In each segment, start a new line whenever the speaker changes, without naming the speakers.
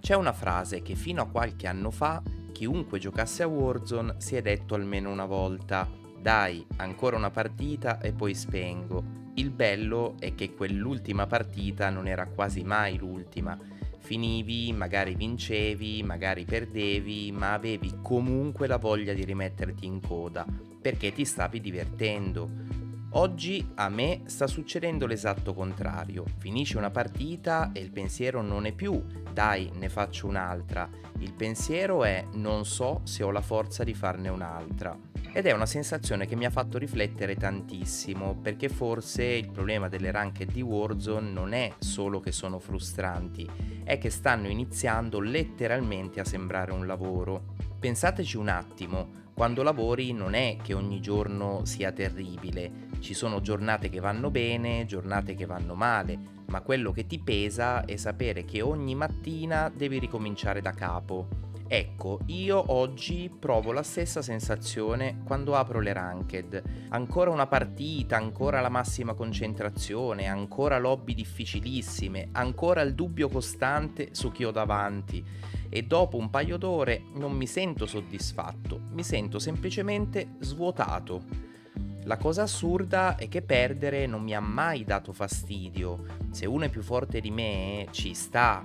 C'è una frase che fino a qualche anno fa chiunque giocasse a Warzone si è detto almeno una volta: dai, ancora una partita e poi spengo. Il bello è che quell'ultima partita non era quasi mai l'ultima. Finivi, magari vincevi, magari perdevi, ma avevi comunque la voglia di rimetterti in coda, perché ti stavi divertendo. Oggi a me sta succedendo l'esatto contrario. Finisce una partita e il pensiero non è più dai, ne faccio un'altra. Il pensiero è non so se ho la forza di farne un'altra. Ed è una sensazione che mi ha fatto riflettere tantissimo, perché forse il problema delle ranked di Warzone non è solo che sono frustranti, è che stanno iniziando letteralmente a sembrare un lavoro. Pensateci un attimo, quando lavori non è che ogni giorno sia terribile, ci sono giornate che vanno bene, giornate che vanno male, ma quello che ti pesa è sapere che ogni mattina devi ricominciare da capo. Ecco, io oggi provo la stessa sensazione quando apro le ranked. Ancora una partita, ancora la massima concentrazione, ancora lobby difficilissime, ancora il dubbio costante su chi ho davanti. E dopo un paio d'ore non mi sento soddisfatto, mi sento semplicemente svuotato. La cosa assurda è che perdere non mi ha mai dato fastidio. Se uno è più forte di me, ci sta.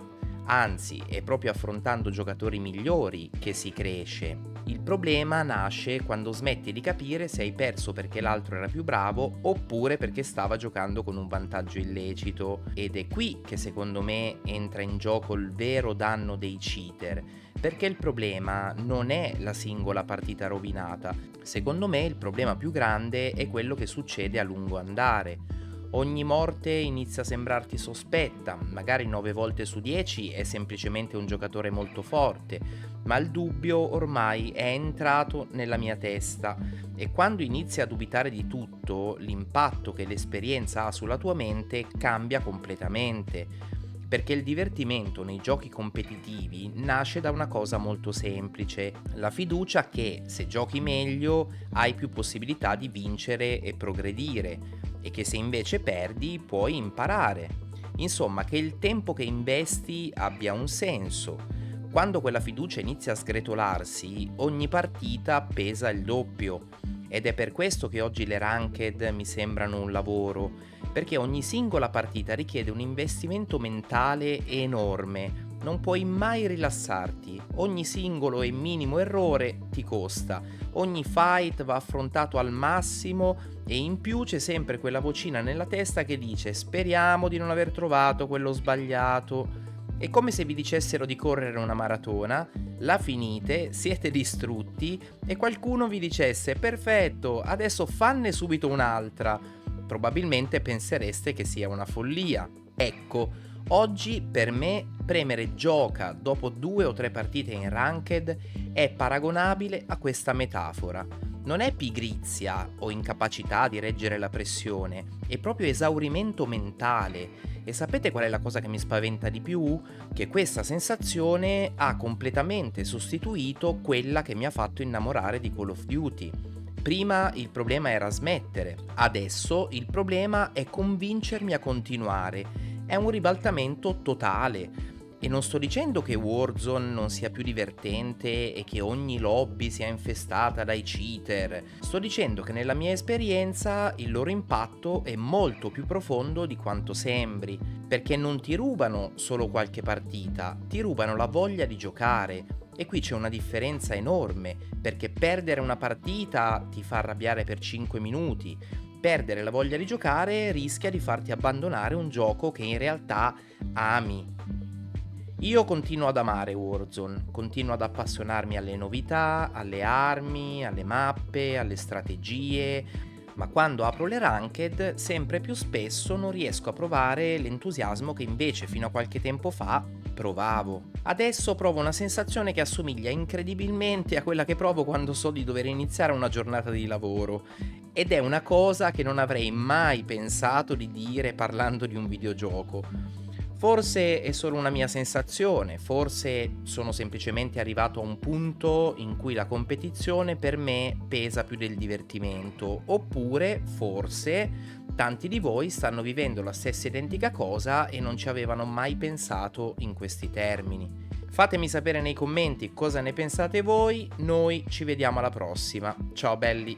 Anzi, è proprio affrontando giocatori migliori che si cresce. Il problema nasce quando smetti di capire se hai perso perché l'altro era più bravo oppure perché stava giocando con un vantaggio illecito. Ed è qui che secondo me entra in gioco il vero danno dei cheater. Perché il problema non è la singola partita rovinata. Secondo me il problema più grande è quello che succede a lungo andare. Ogni morte inizia a sembrarti sospetta, magari 9 volte su 10 è semplicemente un giocatore molto forte, ma il dubbio ormai è entrato nella mia testa e quando inizi a dubitare di tutto, l'impatto che l'esperienza ha sulla tua mente cambia completamente. Perché il divertimento nei giochi competitivi nasce da una cosa molto semplice, la fiducia che se giochi meglio hai più possibilità di vincere e progredire e che se invece perdi puoi imparare. Insomma, che il tempo che investi abbia un senso. Quando quella fiducia inizia a sgretolarsi, ogni partita pesa il doppio. Ed è per questo che oggi le ranked mi sembrano un lavoro, perché ogni singola partita richiede un investimento mentale enorme. Non puoi mai rilassarti, ogni singolo e minimo errore ti costa, ogni fight va affrontato al massimo e in più c'è sempre quella vocina nella testa che dice speriamo di non aver trovato quello sbagliato. È come se vi dicessero di correre una maratona, la finite, siete distrutti e qualcuno vi dicesse perfetto, adesso fanne subito un'altra. Probabilmente pensereste che sia una follia. Ecco, oggi per me premere gioca dopo 2 o 3 partite in ranked è paragonabile a questa metafora. Non è pigrizia o incapacità di reggere la pressione, è proprio esaurimento mentale. E sapete qual è la cosa che mi spaventa di più? Che questa sensazione ha completamente sostituito quella che mi ha fatto innamorare di Call of Duty. Prima il problema era smettere, adesso il problema è convincermi a continuare. È un ribaltamento totale. E non sto dicendo che Warzone non sia più divertente e che ogni lobby sia infestata dai cheater. Sto dicendo che nella mia esperienza il loro impatto è molto più profondo di quanto sembri, perché non ti rubano solo qualche partita, ti rubano la voglia di giocare. E qui c'è una differenza enorme, perché perdere una partita ti fa arrabbiare per 5 minuti, perdere la voglia di giocare rischia di farti abbandonare un gioco che in realtà ami. Io continuo ad amare Warzone, continuo ad appassionarmi alle novità, alle armi, alle mappe, alle strategie, ma quando apro le ranked sempre più spesso non riesco a provare l'entusiasmo che invece fino a qualche tempo fa provavo. Adesso provo una sensazione che assomiglia incredibilmente a quella che provo quando so di dover iniziare una giornata di lavoro. Ed è una cosa che non avrei mai pensato di dire parlando di un videogioco. Forse è solo una mia sensazione, forse sono semplicemente arrivato a un punto in cui la competizione per me pesa più del divertimento, oppure forse tanti di voi stanno vivendo la stessa identica cosa e non ci avevano mai pensato in questi termini. Fatemi sapere nei commenti cosa ne pensate voi, noi ci vediamo alla prossima. Ciao belli!